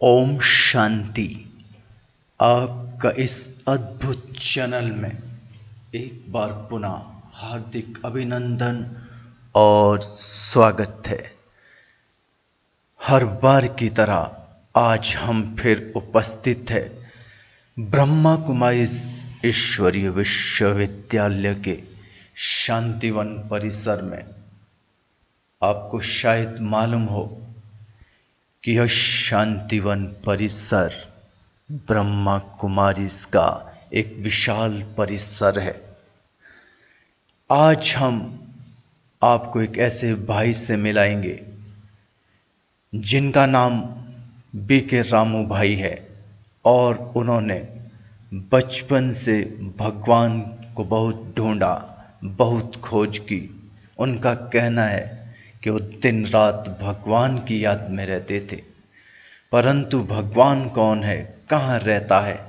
ओम शांति। आपका इस अद्भुत चैनल में एक बार पुनः हार्दिक अभिनंदन और स्वागत है। हर बार की तरह आज हम फिर उपस्थित है ब्रह्मा कुमारी ईश्वरीय विश्वविद्यालय के शांतिवन परिसर में। आपको शायद मालूम हो कि यह शांतिवन परिसर ब्रह्मा कुमारीज का एक विशाल परिसर है। आज हम आपको एक ऐसे भाई से मिलाएंगे जिनका नाम बीके रामू भाई है और उन्होंने बचपन से भगवान को बहुत ढूंढा, बहुत खोज की। उनका कहना है कि वो दिन रात भगवान की याद में रहते थे, परंतु भगवान कौन है, कहाँ रहता है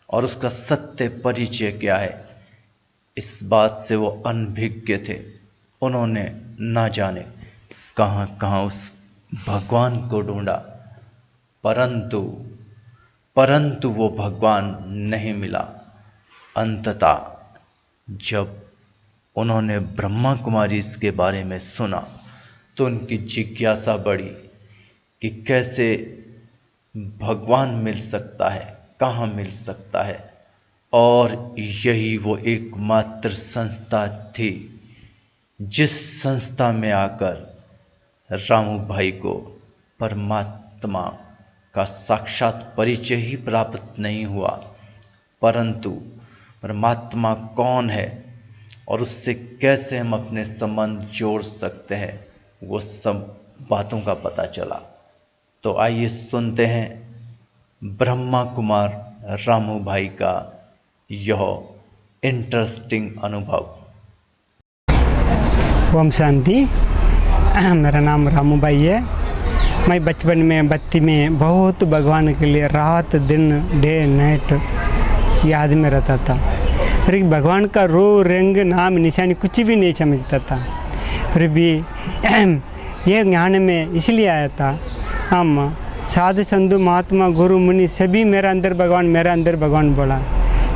और उसका सत्य परिचय क्या है, इस बात से वो अनभिज्ञ थे। उन्होंने ना जाने कहाँ कहाँ उस भगवान को ढूंढा, परंतु वो भगवान नहीं मिला। अंततः जब उन्होंने ब्रह्मा कुमारी के बारे में सुना तो उनकी जिज्ञासा बढ़ी कि कैसे भगवान मिल सकता है, कहाँ मिल सकता है। और यही वो एकमात्र संस्था थी जिस संस्था में आकर रामू भाई को परमात्मा का साक्षात परिचय ही प्राप्त नहीं हुआ, परंतु परमात्मा कौन है और उससे कैसे हम अपने संबंध जोड़ सकते हैं, वो सब बातों का पता चला। तो आइए सुनते हैं ब्रह्मा कुमार रामू भाई का यह इंटरेस्टिंग अनुभव। ओम शांति। मेरा नाम रामू भाई है। मैं बचपन में बत्ती में बहुत भगवान के लिए रात दिन डे नाइट याद में रहता था। फिर भगवान का रूप रंग नाम निशानी कुछ भी नहीं समझता था। फिर भी ये ज्ञान में इसलिए आया था, हम साधु संधु महात्मा गुरु मुनि सभी मेरा अंदर भगवान बोला।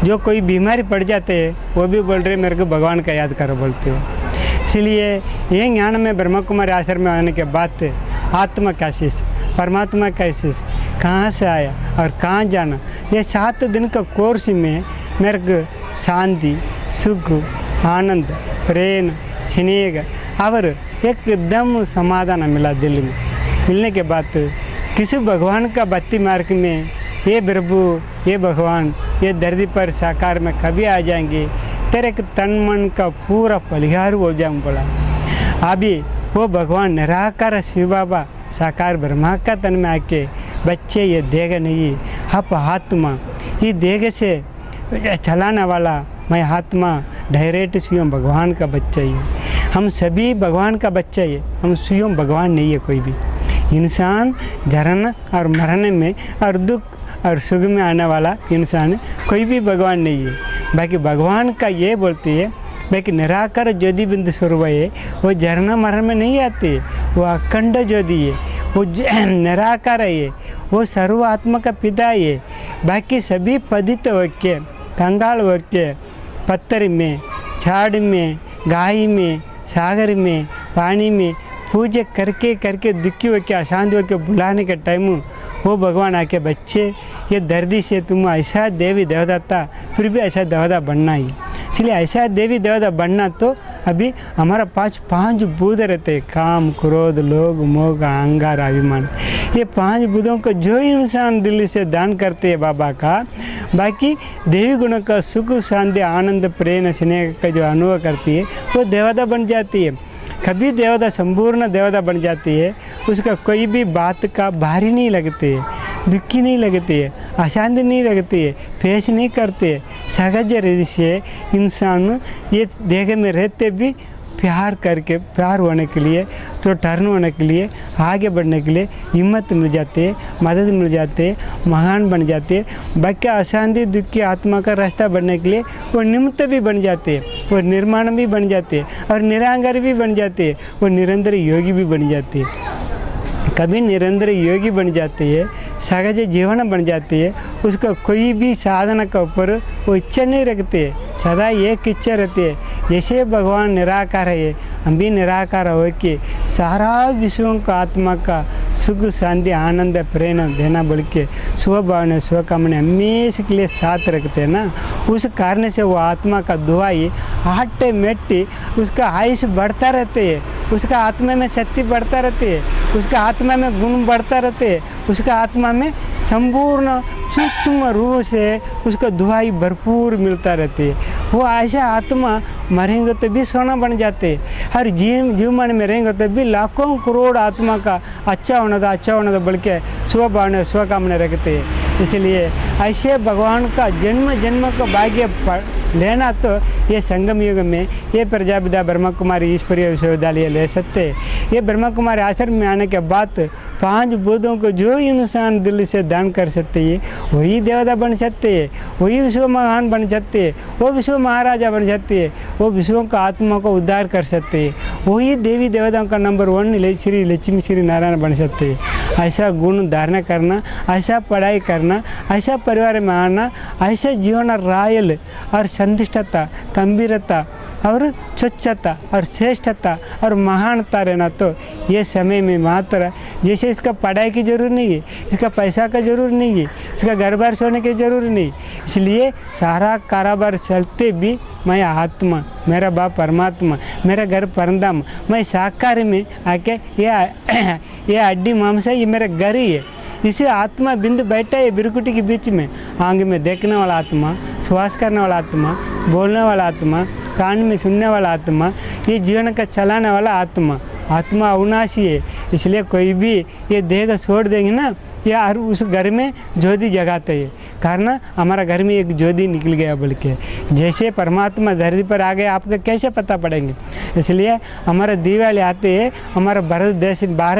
जो कोई बीमारी पड़ जाते हैं वो भी बोल रहे मेरे को भगवान का याद करो बोलते हैं। इसलिए ये ज्ञान में ब्रह्मा कुमारी आश्रम में आने के बाद आत्मा का आशीष, परमात्मा का आशीष कहाँ से आया और कहाँ जाना, ये 7 दिन का कोर्स में मेरे को शांति, सुख, आनंद, प्रेम, स्नेह और एकदम समाधान मिला। दिल में मिलने के बाद किसी भगवान का बत्ती मार्ग में ये प्रभु, ये भगवान, ये धरती पर साकार में कभी आ जाएंगे, तेरे के तन मन का पूरा परिहार हो जाऊँ बोला। अभी वो भगवान निराकार शिव बाबा साकार ब्रह्मा का तन में आके बच्चे ये देगा नहीं, आप आत्मा ये देग से चलाने वाला मैं आत्मा डायरेक्ट स्वयं भगवान का बच्चा ही। हम सभी भगवान का बच्चा ही, हम स्वयं भगवान नहीं है। कोई भी इंसान जन्म और मरने में और दुख और सुख में आने वाला इंसान कोई भी भगवान नहीं है। बाकी भगवान का ये बोलती है, बाकी निराकार ज्योति बिंदु स्वरूप है, वो जन्म मरण में नहीं आते, वो अखंड ज्योति है, वो निराकार है, वो सर्व आत्मा का पिता है। बाकी सभी पतित होके, कंगाल होके, पत्थर में, झाड़ में, गाय में, सागर में, पानी में पूजा करके दुखी होके अशांत होके बुलाने के टाइम वो भगवान आके बच्चे ये धरती से तुम ऐसा देवी देवता था, फिर भी ऐसा देवता बनना ही। इसलिए ऐसा देवी देवता बनना तो अभी हमारा 5 बुध रहते हैं, काम, क्रोध, लोभ, मोह, अहंकार, अभिमान। ये 5 बुधों को जो इंसान दिल से दान करते हैं बाबा का, बाकी देवी गुणों का सुख, शांति, आनंद, प्रेम, स्नेह का जो अनुभव करती है वो देवता बन जाती है। कभी देवता संपूर्ण देवता बन जाती है, उसका कोई भी बात का भारी नहीं लगती है, दुखी नहीं लगती है, अशांति नहीं लगती है, पेश नहीं करते। सहज रीति से इंसान ये देह में रहते भी प्यार करके, प्यार होने के लिए, तो टर्न होने के लिए, आगे बढ़ने के लिए हिम्मत मिल जाती है, मदद मिल जाती है, महान बन जाते हैं। बाकी अशांति दुखी आत्मा का रास्ता बनने के लिए वो निमित्त भी बन जाते हैं, वो निर्माण भी बन जाते हैं और निरांगर भी बन जाते हैं, वो निरंतर योगी भी बन जाते हैं। कभी निरंतर योगी बन जाती है, सहज जीवन बन जाती है। उसका कोई भी साधना के ऊपर वो इच्छा नहीं रखते, सदा एक इच्छा रहती है। जैसे भगवान निराकार है, हम भी निराकार हो के सारा विश्वों का आत्मा का सुख शांति आनंद प्रेरणा देना बोल के स्वभावना स्वकामना हमेशा के लिए साथ रखते हैं ना, उस कारण से वो आत्मा का दुआई ऑटोमेटिक उसका आयुष बढ़ता रहते है, उसका आत्मा में शक्ति बढ़ता रहती है, उसका आत्मा में गुण बढ़ता रहते है, उसका आत्मा में संपूर्ण सूक्ष्म रूप से उसका दुआई भरपूर मिलता रहती है। वो ऐसा आत्मा मरेंगे तो भी सोना बन जाते, हर जीवन में रहेंगे तो भी लाखों करोड़ आत्मा का अच्छा होना था बोल के स्वभावना स्वकामना रखते हैं। इसलिए ऐसे भगवान का जन्म जन्म का भाग्य लेना तो ये संगम युग में ये प्रजापिता ब्रह्मा कुमारी ईश्वरीय विश्वविद्यालय ले सकते हैं। ये ब्रह्मा कुमारी आश्रम में आने के बाद 5 बुद्धों को जो इंसान दिल से दान कर सकते हैं वही देवता बन सकते हैं, वही विश्व महान बन सकते हैं, वो विश्व महाराजा बन सकते हैं, वो विश्वों का आत्मा को उद्धार कर सकते हैं, वही देवी देवताओं का नंबर 1 श्री लक्ष्मी श्री नारायण बन सकते हैं। ऐसा गुण धारण करना, ऐसा पढ़ाई करना, ऐसा परिवार में आना, ऐसा जीवन रायल और संतुष्टता गंभीरता और स्वच्छता और श्रेष्ठता और महानता रहना तो ये समय में मात्र। जैसे इसका पढ़ाई की ज़रूरत नहीं है, इसका पैसा का ज़रूरत नहीं है, इसका घर बार सोने की ज़रूरत नहीं, इसलिए सारा कारोबार चलते भी मैं आत्मा, मेरा बाप परमात्मा, मेरा घर परमधाम, मैं साकार में आके ये हड्डी मांस है, ये मेरा घर ही है। इसे आत्मा बिंदु बैठा है बिरकुटी के बीच में, आंग में देखने वाला आत्मा, श्वास करने वाला आत्मा, बोलने वाला आत्मा, कान में सुनने वाला आत्मा, ये जीवन का चलाने वाला आत्मा। आत्मा अविनाशी है, इसलिए कोई भी ये देह को छोड़ देंगे ना, या उस घर में ज्योति जगाते हैं, कारण हमारा घर में एक ज्योति निकल गया बोल के। जैसे परमात्मा धरती पर आ गए आपको कैसे पता पड़ेंगे। इसलिए हमारा दिवाली आते हैं, हमारा भारत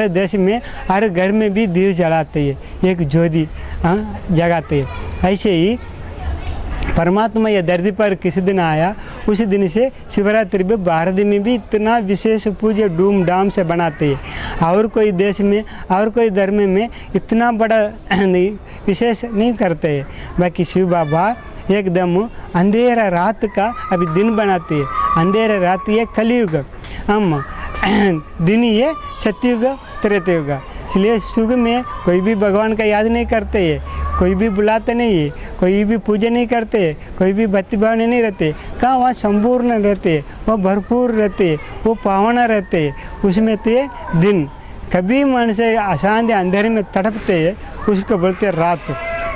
देश में हर घर में भी दीव जलाते हैं, एक ज्योति जगाते हैं। ऐसे ही परमात्मा यह धरती पर किसी दिन आया, उसी दिन से शिवरात्रि भी भारत में भी इतना विशेष पूजा धूमधाम से बनाते हैं। और कोई देश में और कोई धर्म में इतना बड़ा विशेष नहीं करते हैं। बाकी शिव बाबा एकदम अंधेरा रात का अभी दिन बनाते हैं। अंधेरा रात ये कलयुग, हम दिन ये सतयुग त्रेतयुग। इसलिए युग में कोई भी भगवान का याद नहीं करते है, कोई भी बुलाते नहीं है, कोई भी पूजा नहीं करते, कोई भी भक्ति भावना नहीं रहते। कहाँ वहाँ संपूर्ण रहते, वो भरपूर रहते, वो पावन रहते। उसमें ते दिन कभी मन से अशांति अंधेरे में तड़पते है, उसको बोलते रात।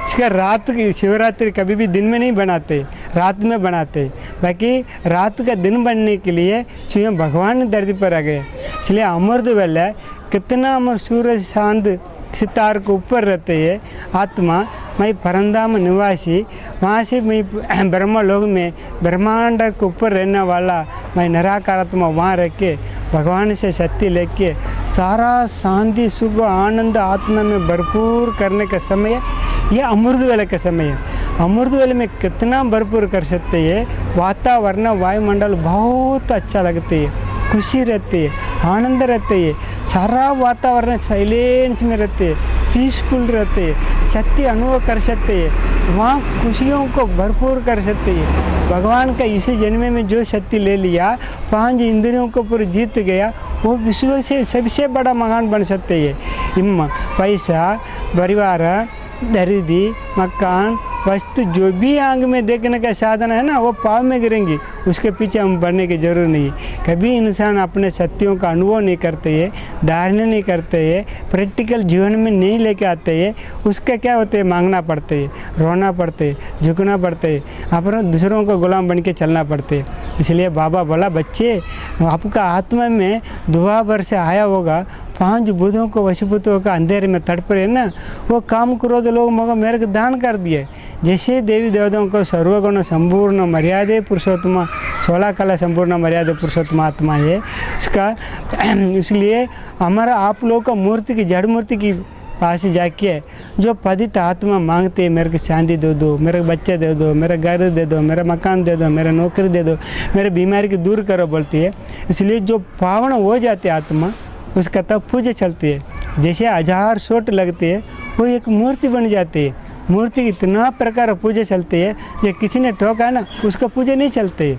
इसका रात की शिवरात्रि कभी भी दिन में नहीं बनाते, रात में बनाते। बाकी रात का दिन बनने के लिए स्वयं भगवान धरती पर आ गए। इसलिए अमृत वेला कितना अमर सूरज शांत सितार को ऊपर रहते हैं। आत्मा मैं परमधाम निवासी, वहाँ से मैं ब्रह्म लोक में ब्रह्मांड के ऊपर रहने वाला मैं निराकार आत्मा वहाँ रह के भगवान से शक्ति लेके सारा शांति सुख आनंद आत्मा में भरपूर करने का समय ये अमृत वेले का समय है। अमृत वेले में कितना भरपूर कर सकते हैं। वातावरण वायुमंडल बहुत अच्छा लगते है, खुशी रहती है, आनंद रहते है, सारा वातावरण साइलेंस में रहते है, पीसफुल रहते हैं, शक्ति अनुभव कर सकते हैं, वहाँ खुशियों को भरपूर कर सकते हैं। भगवान का इसी जन्म में जो शक्ति ले लिया, 5 इंद्रियों को पूरा जीत गया, वो विश्व से सबसे बड़ा महान बन सकते हैं। इम्मा पैसा परिवार दरिद्री मकान वस्तु जो भी आंग में देखने का साधन है ना, वो पाव में गिरेंगी, उसके पीछे हम बढ़ने की जरूरत नहीं। कभी इंसान अपने सत्यों का अनुभव नहीं करते हैं, धारणा नहीं करते हैं, प्रैक्टिकल जीवन में नहीं लेके आते हैं, उसका क्या होते है, मांगना पड़ते है, रोना पड़ते है, झुकना पड़ते है, अपने दूसरों को गुलाम बन के चलना पड़ते है। इसलिए बाबा बोला, बच्चे आपका आत्मा में दुआ भर से आया होगा, 5 बुद्धों को वशीभूत होकर अंधेरे में तड़प रहे ना, वो काम क्रोध लोग मगर मेरे को दान कर दिए। जैसे देवी देवताओं को सर्वगुण संपूर्ण मर्यादे पुरुषोत्तम 16 कला संपूर्ण मर्यादा पुरुषोत्तम आत्मा है उसका। इसलिए हमारा आप लोग का मूर्ति की जड़ मूर्ति की पास जाके जो पतित आत्मा मांगते हैं, मेरे को शांति दे दो, मेरे बच्चे दे दो, मेरा घर दे दो, मेरा मकान दे दो, मेरा नौकरी दे दो, मेरे बीमारी की दूर करो बोलती है। इसलिए जो पावन हो जाते आत्मा उसका तब पूजा चलती है। जैसे 1000 चोट लगते हैं वो एक मूर्ति बन जाती है। मूर्ति इतना प्रकार पूजा चलती है, जो किसी ने ठोका ना उसका पूजा नहीं चलते है।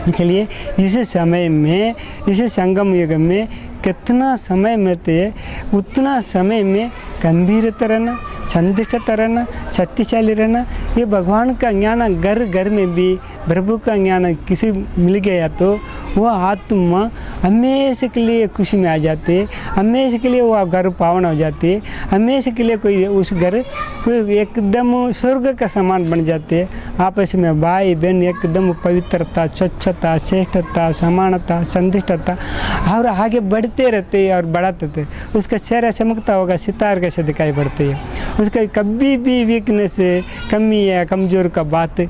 इसलिए इस समय में, इस संगम युग में कितना समय मिलते है, उतना समय में गंभीरता रहना, संदिष्टता रहना, शक्तिशाली रहना। ये भगवान का ज्ञान घर घर में भी प्रभु का ज्ञान किसी मिल गया तो वो आत्मा हमेशा के लिए खुशी में आ जाती है, हमेशा के लिए वो घर पावन हो जाती है, हमेशा के लिए कोई उस घर कोई एकदम स्वर्ग का समान बन जाते हैं। आपस में भाई बहन एकदम पवित्रता, स्वच्छता, श्रेष्ठता, समानता, संदिष्टता और आगे बढ़ते रहते हैं और बढ़ाते रहते हैं। उसका चेहरा चमकता होगा, सितार कैसे दिखाई पड़ती है, उसका कभी भी वीकनेस, कमी या कमज़ोर का बात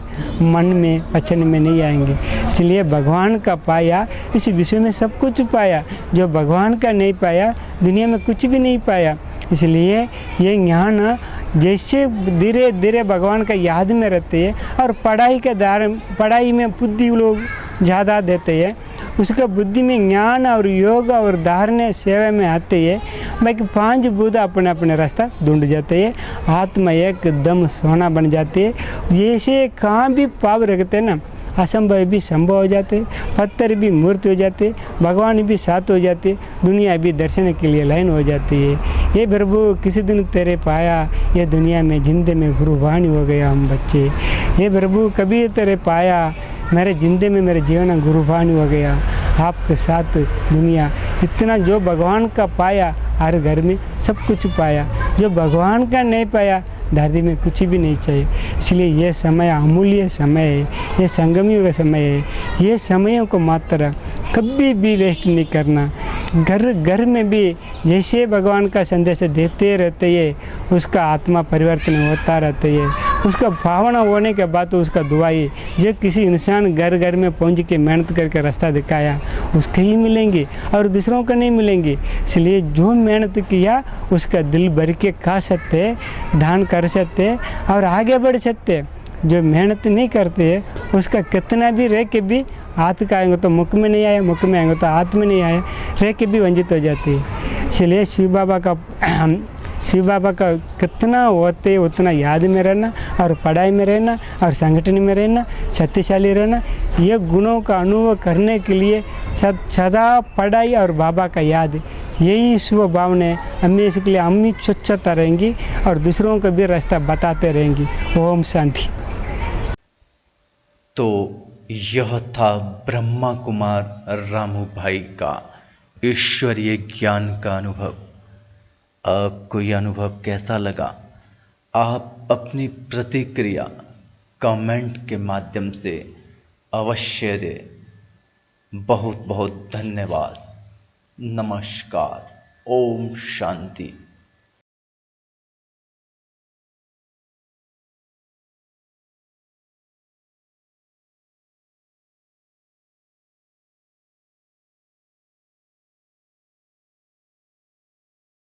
मन में वचन में नहीं आएंगे। इसलिए भगवान का पाया इस विश्व में सब कुछ पाया, जो भगवान का नहीं पाया दुनिया में कुछ भी नहीं पाया। इसलिए ये ज्ञान जैसे धीरे धीरे भगवान का याद में रहते हैं और पढ़ाई में बुद्धि लोग ज़्यादा देते हैं, उसका बुद्धि में ज्ञान और योग और धारणा सेवा में आते हैं। बाकी 5 बुध अपने अपने रास्ता ढूंढ जाते हैं, आत्मा एकदम सोना बन जाती है। जैसे कहाँ भी पाव रखते हैं ना, असंभव भी संभव हो जाते, पत्थर भी मूर्ति हो जाते, भगवान भी साथ हो जाते, दुनिया भी दर्शन के लिए लाइन हो जाती है। ये प्रभु किसी दिन तेरे पाया, ये दुनिया में जिंदे में गुरुवाणी हो गया हम बच्चे। ये प्रभु कभी तेरे पाया, मेरे जिंदे में मेरे जीवन गुरुवाणी हो गया, आपके साथ दुनिया। इतना जो भगवान का पाया हर घर में सब कुछ पाया, जो भगवान का नहीं पाया धरती में कुछ भी नहीं चाहिए। इसलिए ये समय अमूल्य समय है, ये संगमियों का समय है। ये समयों को मात्र कभी भी वेस्ट नहीं करना। घर घर में भी जैसे भगवान का संदेश देते रहते हैं, उसका आत्मा परिवर्तन होता रहता है। उसका भावना होने के बाद तो उसका दुआई जो किसी इंसान घर घर में पहुंच के मेहनत करके रास्ता दिखाया उसके ही मिलेंगे और दूसरों को नहीं मिलेंगे। इसलिए जो मेहनत किया उसका दिल भर के खा सकते, दान कर सकते और आगे बढ़ सकते। जो मेहनत नहीं करते उसका कितना भी रह के भी हाथ का आएंगे तो मुख में नहीं आया, मुख में आएंगे तो हाथ में नहीं आया, रह के भी वंचित हो जाती है। इसलिए शिव बाबा का कितना होते उतना याद में रहना और पढ़ाई में रहना और संगठन में रहना, शक्तिशाली रहना। ये गुणों का अनुभव करने के लिए सदा पढ़ाई और बाबा का याद, यही शुभ भावना हमेशा के लिए हम ही स्वच्छता रहेंगी और दूसरों को भी रास्ता बताते रहेंगी। ओम शांति। तो यह था ब्रह्मा कुमार रामू भाई का ईश्वरीय ज्ञान का अनुभव। आपको यह अनुभव कैसा लगा? आप अपनी प्रतिक्रिया कमेंट के माध्यम से अवश्य दें। बहुत बहुत धन्यवाद। नमस्कार। ओम शांति।